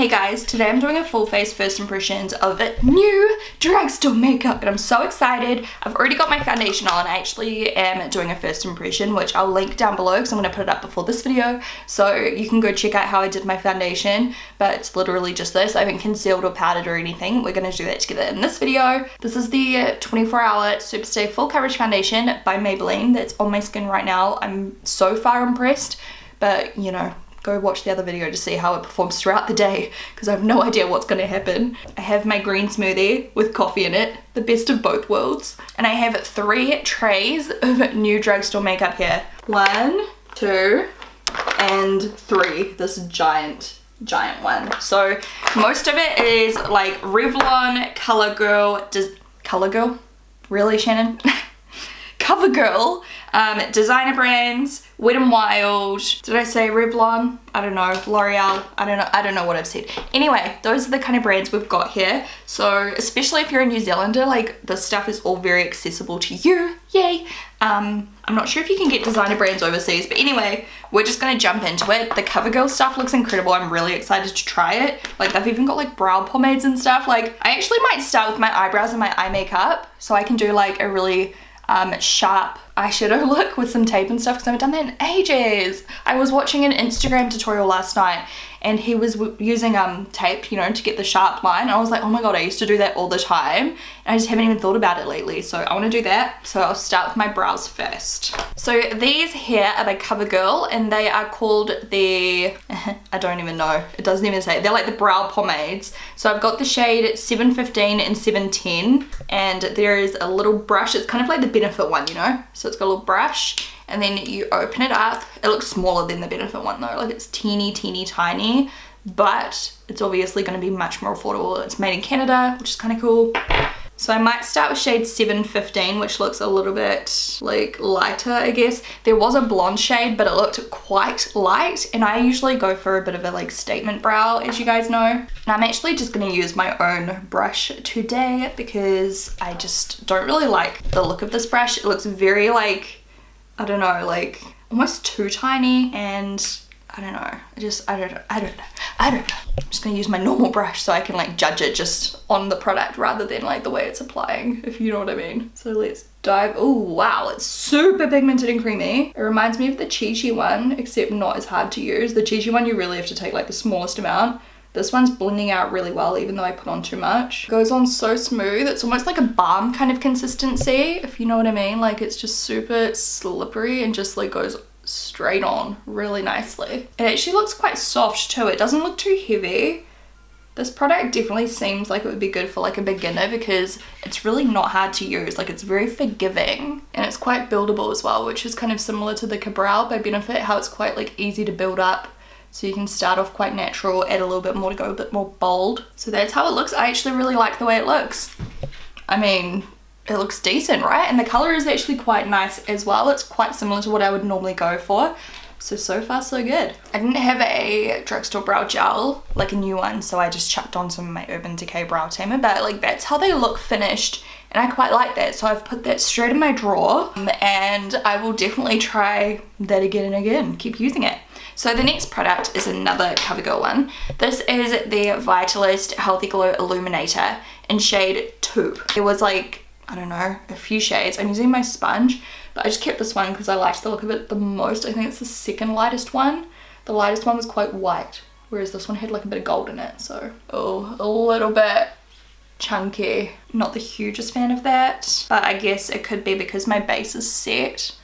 Hey guys, today I'm doing a full face first impressions of new Drugstore makeup and I'm so excited. I've already got my foundation on. I actually am doing a first impression, which I'll link down below because I'm going to put it up before this video, so you can go check out how I did my foundation, but it's literally just this. I haven't concealed or powdered or anything. We're going to do that together in this video. This is the 24-hour Superstay Full Coverage Foundation by Maybelline that's on my skin right now. I'm so far impressed, but you know, go watch the other video to see how it performs throughout the day because I have no idea what's going to happen. I have my green smoothie with coffee in it, the best of both worlds. And I have 3 trays of new Drugstore makeup here. 1, 2, and 3. This giant one. So most of it is like Revlon, CoverGirl, really Shannon? CoverGirl, designer brands, Wet n Wild, did I say Revlon? I don't know, L'Oreal, I don't know what I've said. Anyway, those are the kind of brands we've got here. So especially if you're a New Zealander, like this stuff is all very accessible to you, yay. I'm not sure if you can get designer brands overseas, but anyway, we're just gonna jump into it. The CoverGirl stuff looks incredible. I'm really excited to try it. Like they've even got like brow pomades and stuff. Like I actually might start with my eyebrows and my eye makeup so I can do like a really sharp eyeshadow look with some tape and stuff because I haven't done that in ages. I was watching an Instagram tutorial last night and he was using tape, you know, to get the sharp line. I was like, oh my god, I used to do that all the time and I just haven't even thought about it lately, so I want to do that. So I'll start with my brows first. So these here are by CoverGirl and they are called the I don't even know, it doesn't even say. They're like the brow pomades. So I've got the shade 715 and 710 and there is a little brush. It's kind of like the Benefit one, you know, so it's got a little brush and then you open it up. It looks smaller than the Benefit one though, like it's teeny tiny, but it's obviously going to be much more affordable. It's made in Canada, which is kind of cool. So I might start with shade 715, which looks a little bit like lighter, I guess. There was a blonde shade, but it looked quite light, and I usually go for a bit of a like statement brow, as you guys know. And I'm actually just going to use my own brush today because I just don't really like the look of this brush. It looks very like, I don't know, like almost too tiny, and I don't know, I don't know. I'm just gonna use my normal brush so I can like judge it just on the product rather than like the way it's applying, if you know what I mean. So let's dive. Oh wow, it's super pigmented and creamy. It reminds me of the Chi one, except not as hard to use. The Chi one you really have to take like the smallest amount. This one's blending out really well even though I put on too much. It goes on so smooth. It's almost like a balm kind of consistency, if you know what I mean. Like it's just super slippery and just like goes straight on really nicely. It actually looks quite soft too. It doesn't look too heavy. This product definitely seems like it would be good for like a beginner because it's really not hard to use. Like it's very forgiving and it's quite buildable as well, which is kind of similar to the Cabral by Benefit, how it's quite like easy to build up. So you can start off quite natural, add a little bit more to go a bit more bold. So that's how it looks. I actually really like the way it looks. I mean, it looks decent, right? And the color is actually quite nice as well. It's quite similar to what I would normally go for. So far so good. I didn't have a Drugstore brow gel, like a new one, so I just chucked on some of my Urban Decay brow tamer, but like that's how they look finished and I quite like that. So I've put that straight in my drawer and I will definitely try that again and again, keep using it. So the next product is another CoverGirl one. This is the Vitalist Healthy Glow Illuminator in shade 2. It was like, I don't know, a few shades. I'm using my sponge, but I just kept this one because I liked the look of it the most. I think it's the second lightest one. The lightest one was quite white, whereas this one had like a bit of gold in it. So, oh, a little bit chunky. Not the hugest fan of that, but I guess it could be because my base is set.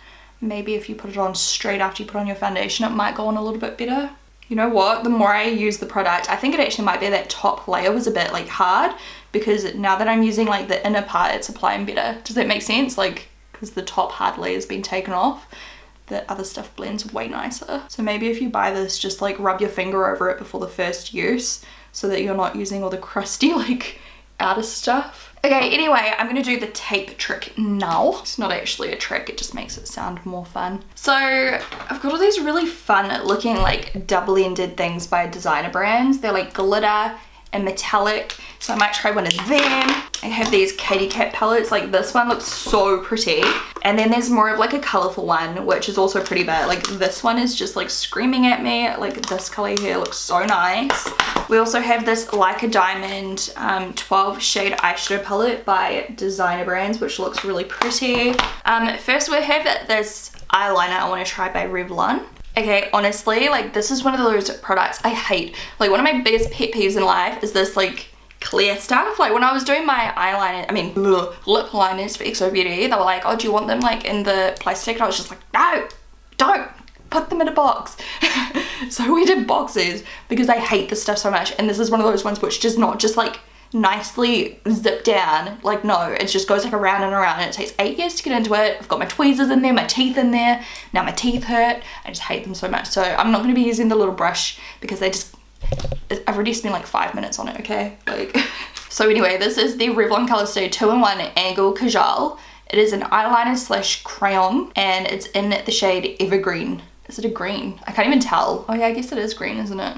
Maybe if you put it on straight after you put on your foundation, it might go on a little bit better. You know what, the more I use the product, I think it actually might be that top layer was a bit like hard because now that I'm using like the inner part, it's applying better. Does that make sense? Like, because the top hard layer has been taken off, the other stuff blends way nicer. So maybe if you buy this, just like rub your finger over it before the first use so that you're not using all the crusty like outer stuff. Okay, anyway, I'm gonna do the tape trick now. It's not actually a trick, it just makes it sound more fun. So I've got all these really fun looking like double-ended things by designer brands. They're like glitter and metallic, so I might try one of them. I have these Katy Kat palettes. Like this one looks so pretty. And then there's more of like a colourful one, which is also pretty bad. Like this one is just like screaming at me. Like this colour here looks so nice. We also have this Like a Diamond 12 shade eyeshadow palette by Designer Brands, which looks really pretty. First we have this eyeliner I want to try by Revlon. Okay, honestly, like this is one of those products I hate. Like one of my biggest pet peeves in life is this like clear stuff. Like when I was doing my eyeliner, I mean lip liners for XO Beauty, they were like, oh, do you want them like in the plastic? And I was just like, no, don't put them in a box. So we did boxes because I hate this stuff so much. And this is one of those ones which does not just like nicely zip down. Like no, it just goes like around and around, and it takes 8 years to get into it. I've got my tweezers in there, my teeth in there. Now my teeth hurt. I just hate them so much. So I'm not going to be using the little brush because they just, I've already spent like 5 minutes on it, okay? Like, so anyway, this is the Revlon Color Stay 2-in-1 Angle Kajal. It is an eyeliner slash crayon, and it's in the shade Evergreen. Is it a green? I can't even tell. Oh yeah, I guess it is green, isn't it?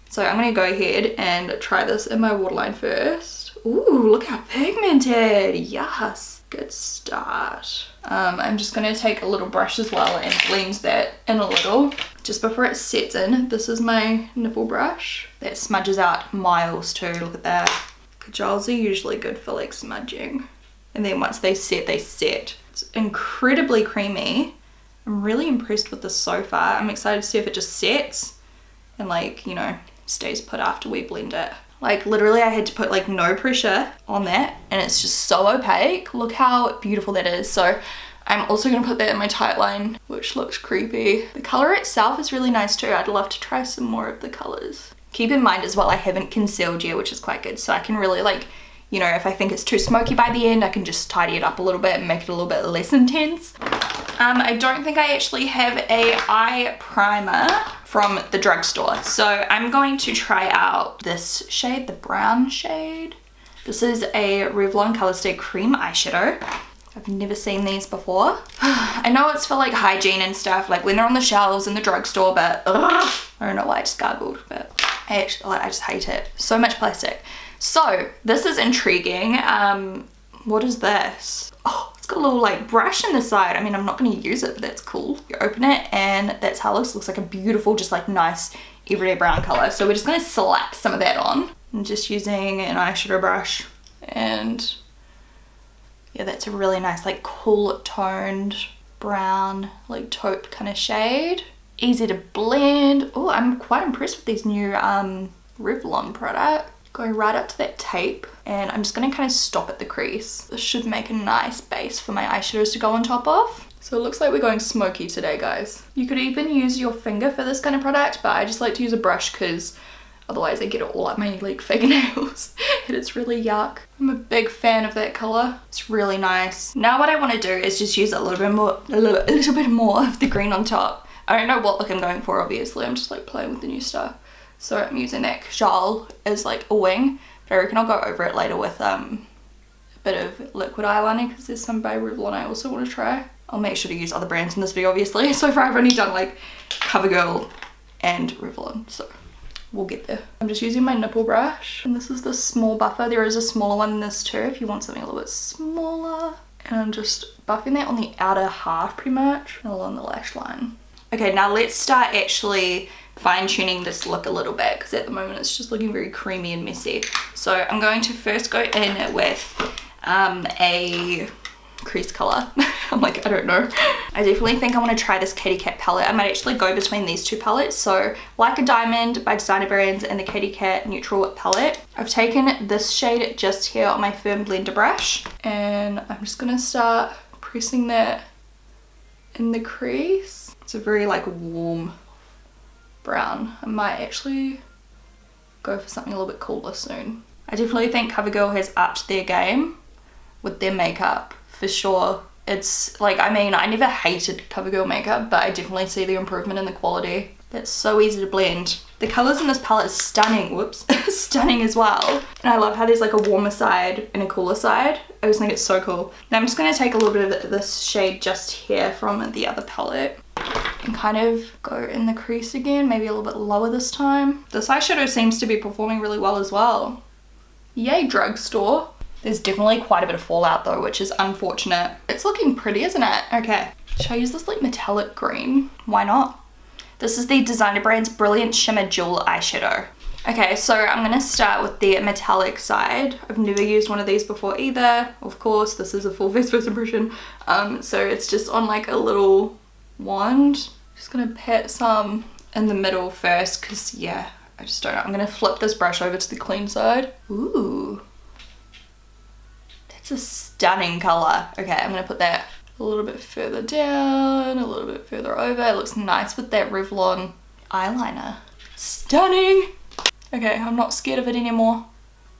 So I'm gonna go ahead and try this in my waterline first. Ooh, look how pigmented. Yes, good start. I'm just gonna take a little brush as well and blend that in a little. Just before it sets in, this is my nipple brush. That smudges out miles too, look at that. Kajals are usually good for like smudging. And then once they set, they set. It's incredibly creamy. I'm really impressed with this so far. I'm excited to see if it just sets and like, you know, stays put after we blend it. Like literally I had to put like no pressure on that and it's just so opaque. Look how beautiful that is. So I'm also gonna put that in my tight line, which looks creepy. The color itself is really nice too. I'd love to try some more of the colors. Keep in mind as well, I haven't concealed yet, which is quite good. So I can really like, you know, if I think it's too smoky by the end, I can just tidy it up a little bit and make it a little bit less intense. I don't think I actually have a eye primer from the drugstore. So I'm going to try out this shade, the brown shade. This is a Revlon Color Stay Cream Eyeshadow. I've never seen these before. I know it's for like hygiene and stuff, like when they're on the shelves in the drugstore, but ugh, I don't know why I just gargled, but I just hate it. So much plastic. So this is intriguing. What is this? Oh, it's got a little like brush in the side. I mean, I'm not going to use it, but that's cool. You open it and that's how it looks. It looks like a beautiful, just like nice everyday brown color. So we're just going to slap some of that on. I'm just using an eyeshadow brush, and yeah, that's a really nice like cool toned brown, like taupe kind of shade. Easy to blend. Oh, I'm quite impressed with these new Revlon products. Going right up to that tape, and I'm just going to kind of stop at the crease. This should make a nice base for my eyeshadows to go on top of. So it looks like we're going smoky today, guys. You could even use your finger for this kind of product, but I just like to use a brush because otherwise I get it all up my like fingernails and it's really yuck. I'm a big fan of that color. It's really nice. Now what I want to do is just use a little bit more of the green on top. I don't know what look I'm going for, obviously. I'm just like playing with the new stuff. So I'm using that Kajal as like a wing, but I reckon I'll go over it later with a bit of liquid eyeliner because there's some by Revlon I also want to try. I'll make sure to use other brands in this video, obviously. So far I've only done like CoverGirl and Revlon, so we'll get there. I'm just using my nipple brush, and this is the small buffer. There is a smaller one in this too if you want something a little bit smaller. And I'm just buffing that on the outer half pretty much, and along the lash line. Okay, now let's start actually fine-tuning this look a little bit because at the moment it's just looking very creamy and messy. So I'm going to first go in with a crease color. I'm like, I don't know. I definitely think I want to try this Katy Kat palette. I might actually go between these two palettes. So Like a Diamond by Designer Brands and the Katy Kat Neutral palette. I've taken this shade just here on my firm blender brush, and I'm just gonna start pressing that in the crease. It's a very like warm brown. I might actually go for something a little bit cooler soon. I definitely think CoverGirl has upped their game with their makeup for sure. It's like, I mean, I never hated CoverGirl makeup, but I definitely see the improvement in the quality. That's so easy to blend. The colors in this palette is stunning, whoops, stunning as well. And I love how there's like a warmer side and a cooler side. I just think it's so cool. Now I'm just gonna take a little bit of this shade just here from the other palette and kind of go in the crease again, maybe a little bit lower this time. This eyeshadow seems to be performing really well as well. Yay, Drugstore. There's definitely quite a bit of fallout though, which is unfortunate. It's looking pretty, isn't it? Okay, should I use this like metallic green? Why not? This is the designer brand's Brilliant Shimmer Jewel Eyeshadow. Okay, so I'm gonna start with the metallic side. I've never used one of these before either. Of course, this is a full face first impression. So it's just on like a little wand. Just gonna pat some in the middle first, because yeah, I just don't know. I'm gonna flip this brush over to the clean side. Ooh. That's a stunning color. Okay, I'm gonna put that a little bit further down, a little bit further over. It looks nice with that Revlon eyeliner. Stunning! Okay, I'm not scared of it anymore.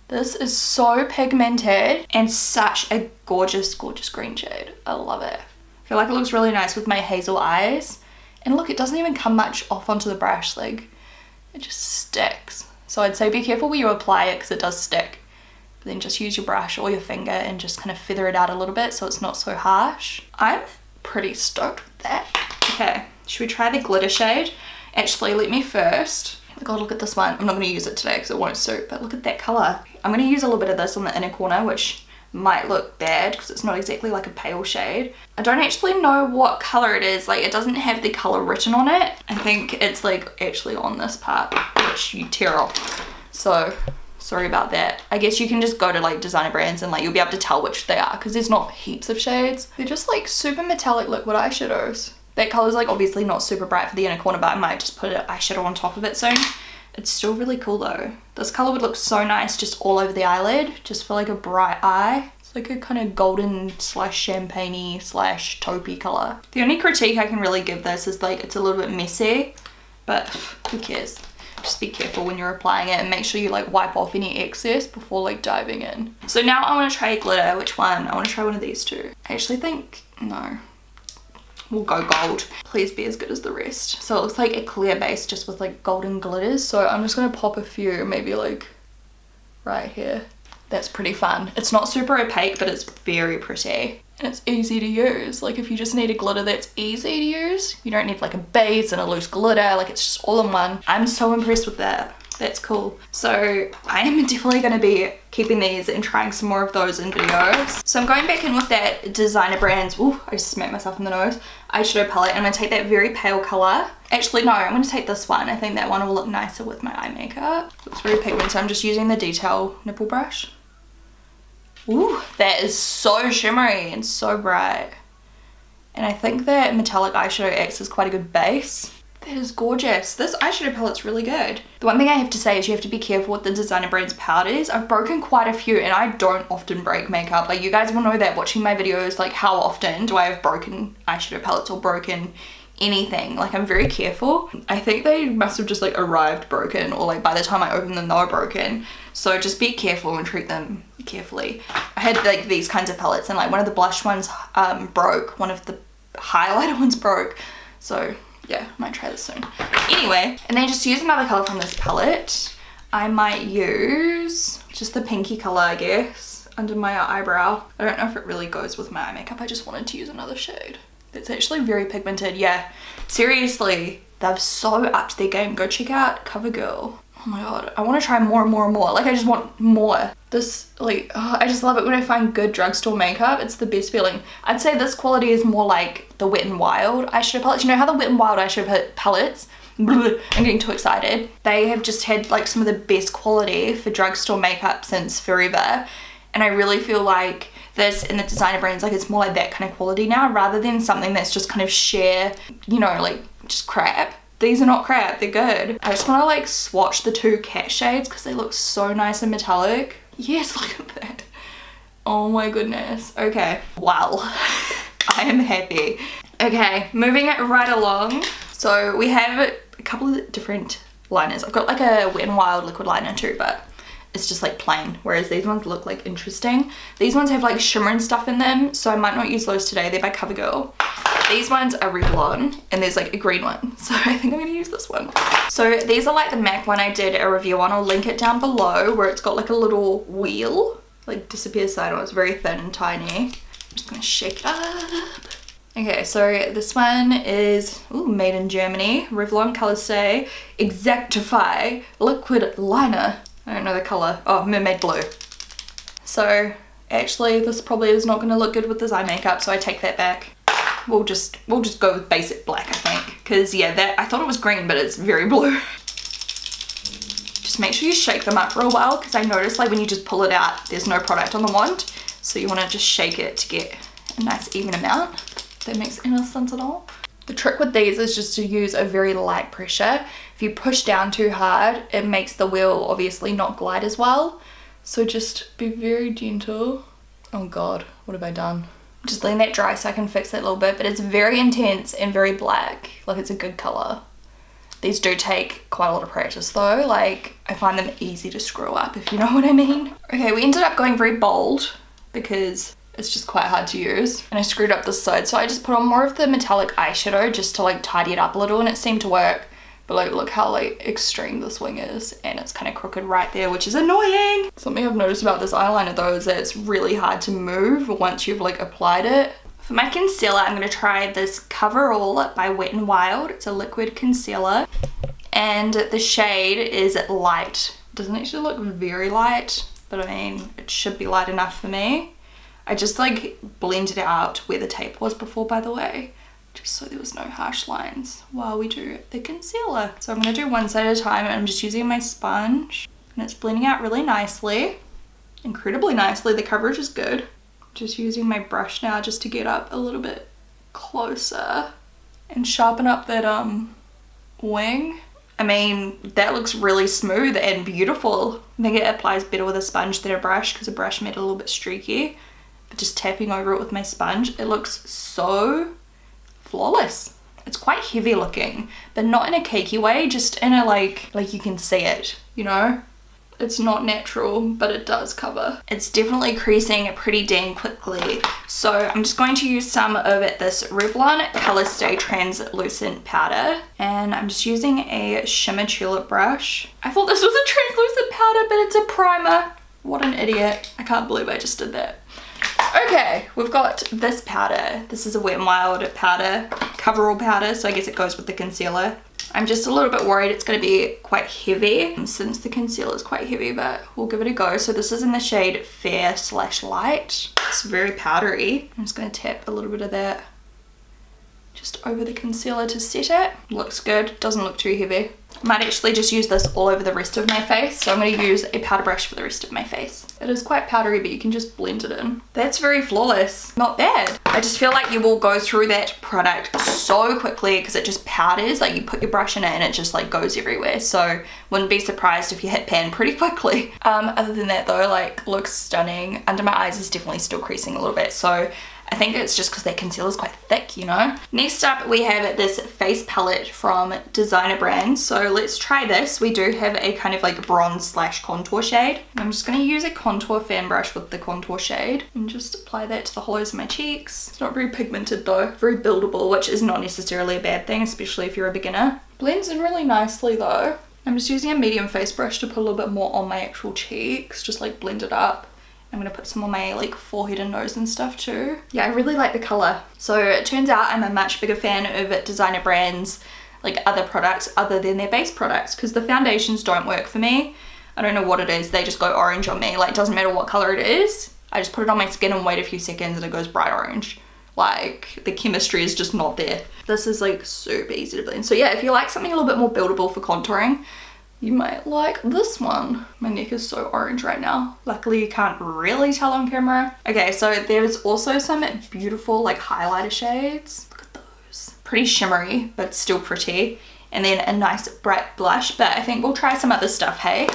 This is so pigmented and such a gorgeous, gorgeous green shade. I love it. I feel like it looks really nice with my hazel eyes. And look, it doesn't even come much off onto the brush, like it just sticks. So I'd say be careful where you apply it because it does stick. But then just use your brush or your finger and just kind of feather it out a little bit so it's not so harsh. I'm pretty stoked with that. Okay, should we try the glitter shade? Actually, let me first. Oh god, look at this one. I'm not going to use it today because it won't suit, but look at that colour. I'm going to use a little bit of this on the inner corner, which might look bad because it's not exactly like a pale shade. I don't actually know what colour it is. Like, it doesn't have the colour written on it. I think it's like actually on this part, which you tear off. So sorry about that. I guess you can just go to like designer brands and like you'll be able to tell which they are because there's not heaps of shades. They're just like super metallic liquid eyeshadows. That colour's like obviously not super bright for the inner corner, but I might just put an eyeshadow on top of it soon. It's still really cool though. This colour would look so nice just all over the eyelid, just for like a bright eye. It's like a kind of golden slash champagne-y slash taupey colour. The only critique I can really give this is like it's a little bit messy, but who cares? Just be careful when you're applying it and make sure you like wipe off any excess before like diving in. So now I want to try glitter. Which one? I want to try one of these two. I actually think, no. We'll go gold. Please be as good as the rest. So it looks like a clear base just with like golden glitters. So I'm just going to pop a few, maybe like right here. That's pretty fun. It's not super opaque, but it's very pretty. And it's easy to use. Like if you just need a glitter that's easy to use, you don't need like a base and a loose glitter. Like it's just all in one. I'm so impressed with that. That's cool. So I am definitely going to be keeping these and trying some more of those in videos. So I'm going back in with that designer brands. Ooh, I just smacked myself in the nose. Eyeshadow palette. And I'm going to take that very pale colour. Actually, no, I'm going to take this one. I think that one will look nicer with my eye makeup. Looks very pigmented. I'm just using the detail nipple brush. Ooh, that is so shimmery and so bright. And I think that metallic eyeshadow acts as quite a good base. That is gorgeous. This eyeshadow palette's really good. The one thing I have to say is you have to be careful with the designer brands powders. I've broken quite a few and I don't often break makeup. Like you guys will know that watching my videos, like how often do I have broken eyeshadow palettes or broken anything. Like I'm very careful. I think they must have just like arrived broken or like by the time I opened them they were broken. So just be careful and treat them carefully. I had like these kinds of palettes and like one of the blush ones broke. One of the highlighter ones broke. So yeah, I might try this soon. Anyway, and then just use another colour from this palette. I might use just the pinky colour, I guess, under my eyebrow. I don't know if it really goes with my eye makeup. I just wanted to use another shade. It's actually very pigmented. Yeah, seriously, they've so upped their game. Go check out CoverGirl. Oh my god, I want to try more and more and more. Like I just want more. This, like, oh, I just love it when I find good drugstore makeup. It's the best feeling. I'd say this quality is more like the Wet n Wild eyeshadow palettes. You know how the Wet n Wild eyeshadow palettes, I'm getting too excited. They have just had like some of the best quality for drugstore makeup since forever. And I really feel like this in the designer brands, like it's more like that kind of quality now rather than something that's just kind of sheer, you know, like just crap. These are not crap, they're good. I just want to like swatch the two cat shades because they look so nice and metallic. Yes, look at that. Oh my goodness. Okay, wow. I am happy. Okay, moving it right along. So we have a couple of different liners. I've got like a Wet n Wild liquid liner too, but it's just like plain, whereas these ones look like interesting. These ones have like shimmer and stuff in them, so I might not use those today. They're by CoverGirl. These ones are Revlon, and there's like a green one, so I think I'm gonna use this one. So these are like the MAC one I did a review on. I'll link it down below, where it's got like a little wheel, like disappears side on. It's very thin and tiny. I'm just gonna shake it up. Okay, so this one is made in Germany. Revlon Color Stay Exactify Liquid Liner. I don't know the color. Oh, mermaid blue. So Actually, this probably is not going to look good with this eye makeup, so I take that back. We'll just go with basic black, I think. Because yeah, that I thought it was green, but it's very blue. Just make sure you shake them up real well, because I noticed like when you just pull it out, there's no product on the wand. So you want to just shake it to get a nice even amount. If that makes any sense at all. The trick with these is just to use a very light pressure. If you push down too hard, it makes the wheel obviously not glide as well. So just be very gentle. Oh God, what have I done? Just letting that dry so I can fix that a little bit, but it's very intense and very black. Like it's a good color. These do take quite a lot of practice though. Like I find them easy to screw up, if you know what I mean. Okay, we ended up going very bold because it's just quite hard to use. And I screwed up this side, so I just put on more of the metallic eyeshadow just to like tidy it up a little, and it seemed to work. But like look how like extreme this wing is, and it's kind of crooked right there, which is annoying. Something I've noticed about this eyeliner though is that it's really hard to move once you've like applied it. For my concealer, I'm going to try this Coverall by Wet n Wild. It's a liquid concealer, and the shade is light. It doesn't actually look very light, but I mean it should be light enough for me. I just like blended out where the tape was before, by the way, just so there was no harsh lines while we do the concealer. So I'm going to do one side at a time, and I'm just using my sponge, and it's blending out really nicely, incredibly nicely. The coverage is good. Just using my brush now just to get up a little bit closer and sharpen up that wing. I mean, that looks really smooth and beautiful. I think it applies better with a sponge than a brush, because a brush made it a little bit streaky. But just tapping over it with my sponge, it looks so flawless. It's quite heavy looking, but not in a cakey way, just in a like you can see it, you know? It's not natural, but it does cover. It's definitely creasing pretty dang quickly. So I'm just going to use some of this Revlon Color Stay Translucent Powder, and I'm just using a shimmer tulip brush. I thought this was a translucent powder, but it's a primer. What an idiot. I can't believe I just did that. Okay, we've got this powder. This is a Wet n Wild powder, Coverall powder, so I guess it goes with the concealer. I'm just a little bit worried it's going to be quite heavy, since the concealer is quite heavy, but we'll give it a go. So this is in the shade Fair / Light. It's very powdery. I'm just going to tap a little bit of that just over the concealer to set it. Looks good, doesn't look too heavy. I might actually just use this all over the rest of my face, so I'm going to use a powder brush for the rest of my face. It is quite powdery, but you can just blend it in. That's very flawless. Not bad. I just feel like you will go through that product so quickly because it just powders. Like you put your brush in it and it just like goes everywhere. So wouldn't be surprised if you hit pan pretty quickly. Other than that though, like looks stunning. Under my eyes is definitely still creasing a little bit, so I think it's just because that concealer is quite thick, you know. Next up we have this face palette from Designer Brands. So let's try this. We do have a kind of like bronze / contour shade. I'm just going to use a contour fan brush with the contour shade and just apply that to the hollows of my cheeks. It's not very pigmented though, very buildable, which is not necessarily a bad thing, especially if you're a beginner. Blends in really nicely though. I'm just using a medium face brush to put a little bit more on my actual cheeks, just like blend it up. I'm going to put some on my like forehead and nose and stuff too. Yeah, I really like the colour. So it turns out I'm a much bigger fan of Designer Brands, like other products other than their base products, because the foundations don't work for me. I don't know what it is, they just go orange on me. Like it doesn't matter what colour it is. I just put it on my skin and wait a few seconds and it goes bright orange. Like the chemistry is just not there. This is like super easy to blend. So yeah, if you like something a little bit more buildable for contouring, you might like this one. My neck is so orange right now. Luckily you can't really tell on camera. Okay, so there's also some beautiful like highlighter shades. Look at those. Pretty shimmery, but still pretty. And then a nice bright blush, but I think we'll try some other stuff, hey?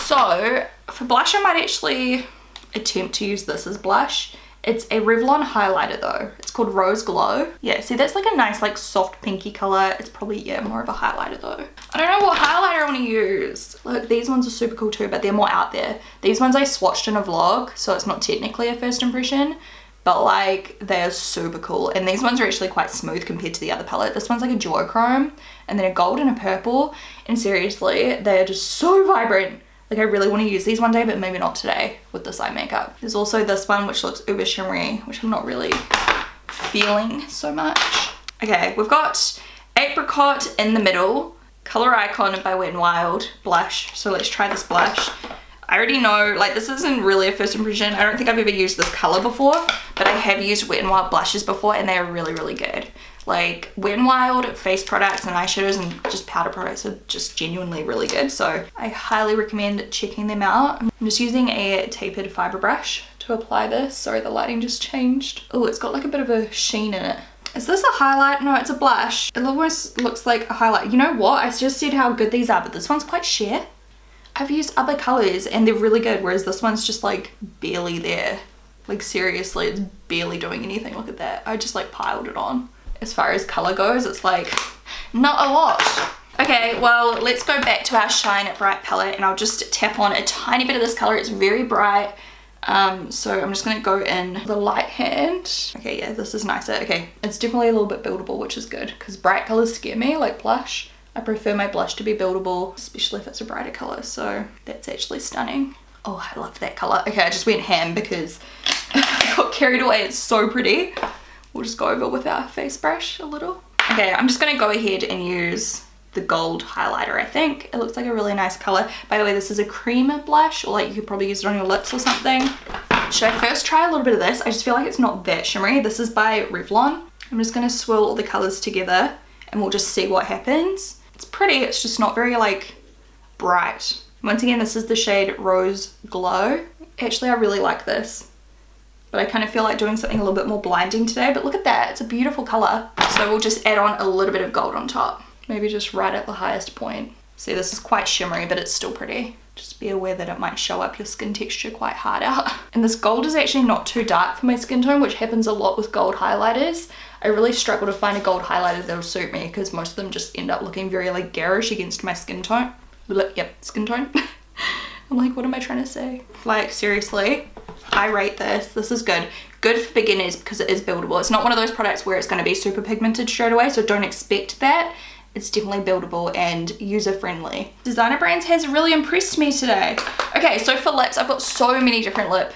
So for blush, I might actually attempt to use this as blush. It's a Revlon highlighter though. It's called Rose Glow. Yeah, see that's like a nice like soft pinky color. It's probably, yeah, more of a highlighter though. I don't know what highlighter I want to use. Look, these ones are super cool too, but they're more out there. These ones I swatched in a vlog, so it's not technically a first impression, but like they are super cool. And these ones are actually quite smooth compared to the other palette. This one's like a duochrome and then a gold and a purple. And seriously, they are just so vibrant. Like I really want to use these one day, but maybe not today with this eye makeup. There's also this one which looks uber shimmery, which I'm not really feeling so much. Okay, we've got Apricot in the middle, Color Icon by Wet n Wild blush. So let's try this blush. I already know, like, this isn't really a first impression. I don't think I've ever used this color before, but I have used Wet n Wild blushes before and they are really, really good. Like, Wet n Wild face products and eyeshadows and just powder products are just genuinely really good. So I highly recommend checking them out. I'm just using a tapered fiber brush to apply this. Sorry, the lighting just changed. Oh, it's got like a bit of a sheen in it. Is this a highlight? No, it's a blush. It almost looks like a highlight. You know what? I just said how good these are, but this one's quite sheer. I've used other colors and they're really good, whereas this one's just like barely there. Like seriously, it's barely doing anything. Look at that. I just like piled it on. As far as color goes, it's like not a lot. Okay, well, let's go back to our Shine Bright palette and I'll just tap on a tiny bit of this color. It's very bright. So I'm just gonna go in the light hand. Okay, yeah, this is nicer. Okay, it's definitely a little bit buildable, which is good because bright colors scare me, like blush. I prefer my blush to be buildable, especially if it's a brighter color. So that's actually stunning. Oh, I love that color. Okay, I just went ham because I got carried away. It's so pretty. We'll just go over with our face brush a little. Okay, I'm just gonna go ahead and use the gold highlighter, I think. It looks like a really nice color. By the way, this is a cream blush, or like you could probably use it on your lips or something. Should I first try a little bit of this? I just feel like it's not that shimmery. This is by Revlon. I'm just gonna swirl all the colors together and we'll just see what happens. It's pretty, it's just not very like bright. Once again, this is the shade Rose Glow. Actually, I really like this, but I kind of feel like doing something a little bit more blinding today. But look at that, it's a beautiful color. So we'll just add on a little bit of gold on top. Maybe just right at the highest point. See, this is quite shimmery, but it's still pretty. Just be aware that it might show up your skin texture quite hard out. And this gold is actually not too dark for my skin tone, which happens a lot with gold highlighters. I really struggle to find a gold highlighter that'll suit me because most of them just end up looking very like garish against my skin tone. Yep, skin tone. I'm like, what am I trying to say? Like, seriously, I rate this. This is good. Good for beginners because it is buildable. It's not one of those products where it's going to be super pigmented straight away, so don't expect that. It's definitely buildable and user-friendly. Designer Brands has really impressed me today. Okay, so for lips, I've got so many different lip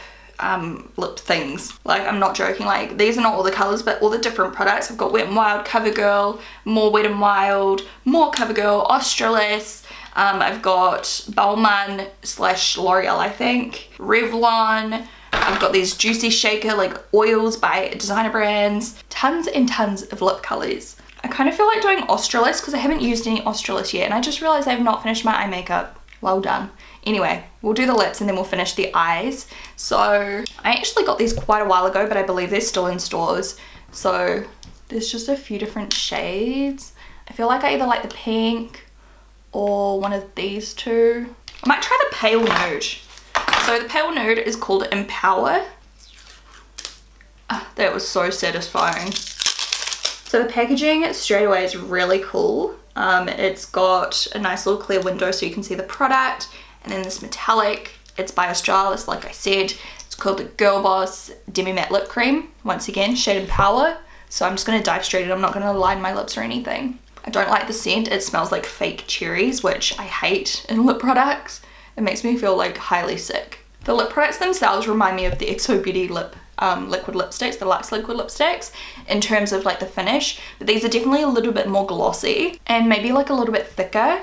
things. Like, I'm not joking. Like, these are not all the colors, but all the different products. I've got Wet n Wild, CoverGirl, more Wet n Wild, more CoverGirl, Australis. I've got Balmain / L'Oreal, I think. Revlon. I've got these Juicy Shaker like oils by Designer Brands. Tons and tons of lip colors. I kind of feel like doing Australis because I haven't used any Australis yet, and I just realized I have not finished my eye makeup. Well done. Anyway, we'll do the lips and then we'll finish the eyes. So I actually got these quite a while ago, but I believe they're still in stores. So there's just a few different shades. I feel like I either like the pink or one of these two. I might try the pale nude. So the pale nude is called Empower. That was so satisfying. So the packaging straight away is really cool. It's got a nice little clear window so you can see the product, and then this metallic. It's by Australis, like I said. It's called the Girl Boss Demi Matte Lip Cream. Once again, shade Empower. So I'm just going to dive straight in. I'm not going to line my lips or anything. I don't like the scent. It smells like fake cherries, which I hate in lip products. It makes me feel like highly sick. The lip products themselves remind me of the XO Beauty liquid lipsticks, the Luxe liquid lipsticks, in terms of like the finish, but these are definitely a little bit more glossy and maybe like a little bit thicker,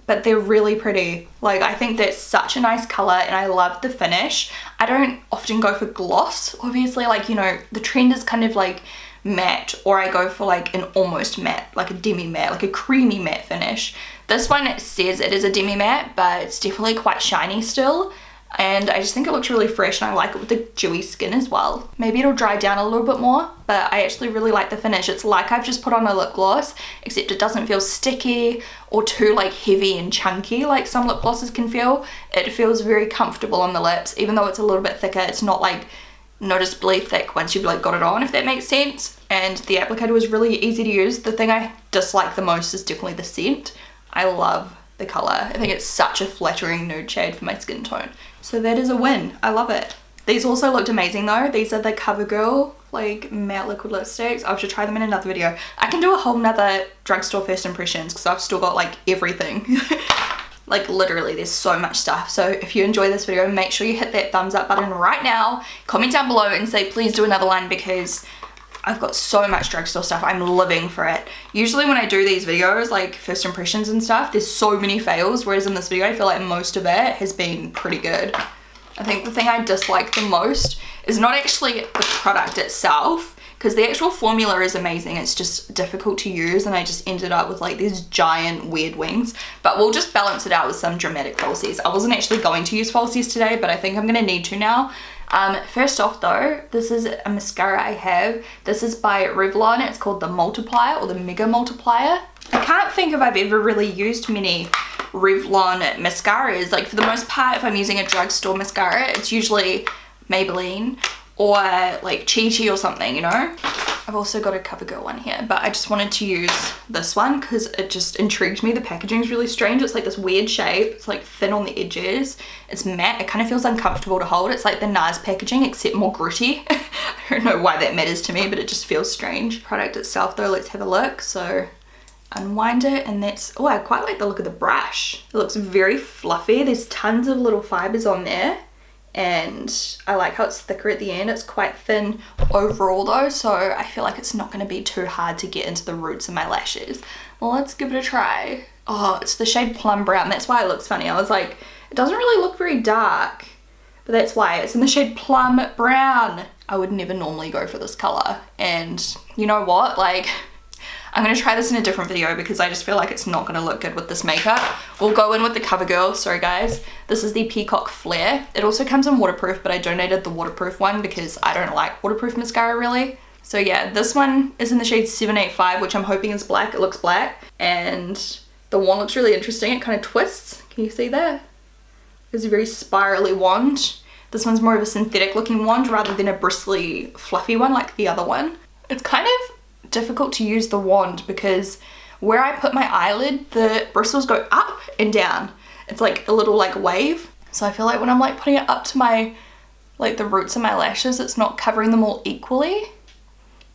but they're really pretty. Like, I think that's such a nice color and I love the finish. I don't often go for gloss, obviously, like, you know, the trend is kind of like matte, or I go for like an almost matte, like a demi matte, like a creamy matte finish. This one says it is a demi matte, but it's definitely quite shiny still. And I just think it looks really fresh and I like it with the dewy skin as well. Maybe it'll dry down a little bit more, but I actually really like the finish. It's like I've just put on a lip gloss, except it doesn't feel sticky or too like heavy and chunky like some lip glosses can feel. It feels very comfortable on the lips, even though it's a little bit thicker. It's not like noticeably thick once you've like got it on, if that makes sense. And the applicator was really easy to use. The thing I dislike the most is definitely the scent. I love the color. I think it's such a flattering nude shade for my skin tone. So that is a win. I love it. These also looked amazing though. These are the CoverGirl like matte liquid lipsticks. I should try them in another video. I can do a whole nother drugstore first impressions because I've still got like everything. Like literally there's so much stuff. So if you enjoy this video, make sure you hit that thumbs up button right now. Comment down below and say please do another one because I've got so much drugstore stuff. I'm living for it. Usually when I do these videos, like first impressions and stuff, there's so many fails, whereas in this video I feel like most of it has been pretty good. I think the thing I dislike the most is not actually the product itself, because the actual formula is amazing. It's just difficult to use, and I just ended up with like these giant weird wings. But we'll just balance it out with some dramatic falsies. I wasn't actually going to use falsies today, but I think I'm gonna need to now. First off though, this is a mascara I have. This is by Revlon. It's called the Multiplier, or the Mega Multiplier. I can't think if I've ever really used many Revlon mascaras. Like for the most part, if I'm using a drugstore mascara, it's usually Maybelline or like Chi Chi or something, you know. I've also got a CoverGirl one here, but I just wanted to use this one because it just intrigued me. The packaging is really strange. It's like this weird shape. It's like thin on the edges. It's matte. It kind of feels uncomfortable to hold. It's like the NARS packaging except more gritty. I don't know why that matters to me, but it just feels strange. Product itself though, let's have a look. So unwind it, and that's, oh, I quite like the look of the brush. It looks very fluffy. There's tons of little fibers on there, and I like how it's thicker at the end. It's quite thin overall though, so I feel like it's not going to be too hard to get into the roots of my lashes. Well, let's give it a try. Oh, it's the shade Plum Brown. That's why it looks funny. I was like, it doesn't really look very dark, but that's why it's in the shade Plum Brown. I would never normally go for this color, and you know what, like, I'm going to try this in a different video because I just feel like it's not going to look good with this makeup. We'll go in with the CoverGirl. Sorry guys. This is the Peacock Flare. It also comes in waterproof, but I donated the waterproof one because I don't like waterproof mascara really. So yeah, this one is in the shade 785, which I'm hoping is black. It looks black. And the wand looks really interesting. It kind of twists. Can you see that? It's a very spirally wand. This one's more of a synthetic looking wand rather than a bristly, fluffy one like the other one. It's kind of difficult to use the wand because where I put my eyelid, the bristles go up and down. It's like a little like wave. So I feel like when I'm like putting it up to my, like the roots of my lashes, it's not covering them all equally.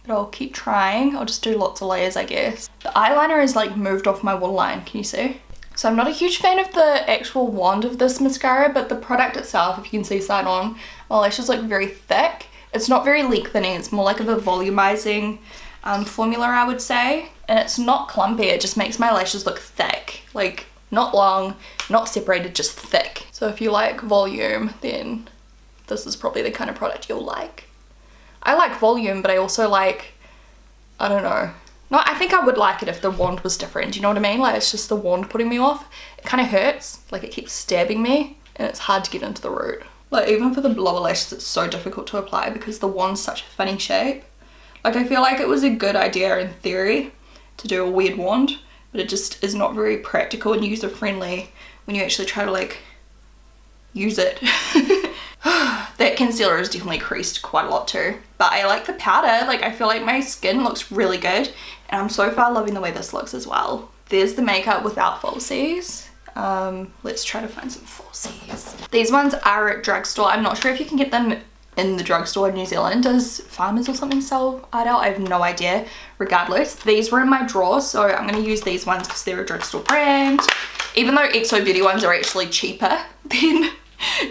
But I'll keep trying. I'll just do lots of layers, I guess. The eyeliner is like moved off my waterline. Can you see? So I'm not a huge fan of the actual wand of this mascara, but the product itself, if you can see side on, my lashes look very thick. It's not very lengthening. It's more like of a volumizing formula, I would say, and it's not clumpy. It just makes my lashes look thick, like not long, not separated, just thick. So if you like volume, then this is probably the kind of product you'll like. I like volume, but I also like, I don't know, no, I think I would like it if the wand was different. Do you know what I mean? Like, it's just the wand putting me off. It kind of hurts, like it keeps stabbing me, and it's hard to get into the root. Like even for the lower lashes, it's so difficult to apply because the wand's such a funny shape. Like I feel like it was a good idea in theory to do a weird wand, but it just is not very practical and user friendly when you actually try to like use it. That concealer is definitely creased quite a lot too, but I like the powder. Like I feel like my skin looks really good, and I'm so far loving the way this looks as well. There's the makeup without falsies. Let's try to find some falsies. These ones are at Drugstore. I'm not sure if you can get them in the drugstore in New Zealand. Does Farmers or something sell Ardell? I have no idea. Regardless, these were in my drawer, so I'm going to use these ones because they're a drugstore brand. Even though XO Beauty ones are actually cheaper than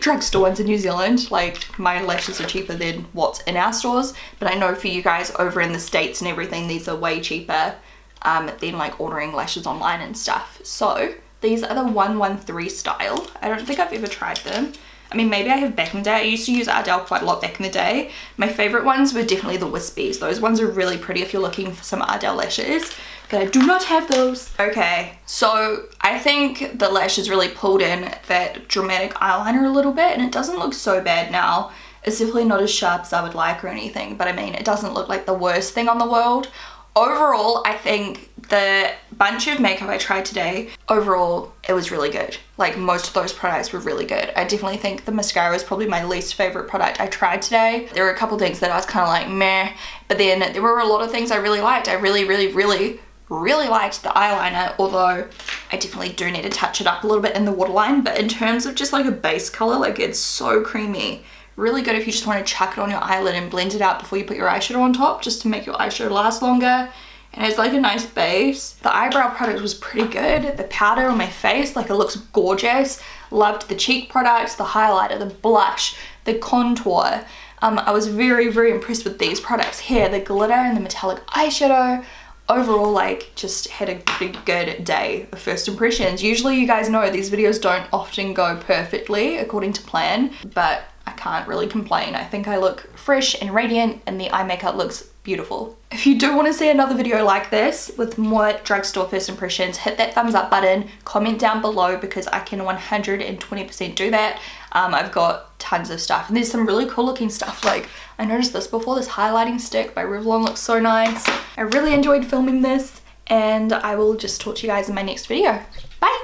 drugstore ones in New Zealand. Like my lashes are cheaper than what's in our stores, but I know for you guys over in the States and everything, these are way cheaper than like ordering lashes online and stuff. So these are the 113 style. I don't think I've ever tried them. I mean, maybe I have back in the day. I used to use Ardell quite a lot back in the day. My favorite ones were definitely the wispies. Those ones are really pretty if you're looking for some Ardell lashes, but I do not have those. Okay, so I think the lashes really pulled in that dramatic eyeliner a little bit, and it doesn't look so bad now. It's definitely not as sharp as I would like or anything, but I mean, it doesn't look like the worst thing on the world. Overall, I think the bunch of makeup I tried today, overall, it was really good. Like most of those products were really good. I definitely think the mascara is probably my least favorite product I tried today. There were a couple things that I was kind of like meh, but then there were a lot of things I really liked. I really liked the eyeliner, although I definitely do need to touch it up a little bit in the waterline. But in terms of just like a base color, like it's so creamy. Really good if you just want to chuck it on your eyelid and blend it out before you put your eyeshadow on top, just to make your eyeshadow last longer. And it's like a nice base. The eyebrow product was pretty good. The powder on my face, like it looks gorgeous. Loved the cheek products, the highlighter, the blush, the contour. I was very, very impressed with these products here. The glitter and the metallic eyeshadow. Overall, like, just had a pretty good day of first impressions. Usually, you guys know these videos don't often go perfectly according to plan, but I can't really complain. I think I look fresh and radiant and the eye makeup looks beautiful. If you do want to see another video like this with more drugstore first impressions, hit that thumbs up button, comment down below because I can 120% do that. I've got tons of stuff and there's some really cool looking stuff. Like, I noticed this before, this highlighting stick by Revlon looks so nice. I really enjoyed filming this and I will just talk to you guys in my next video. Bye!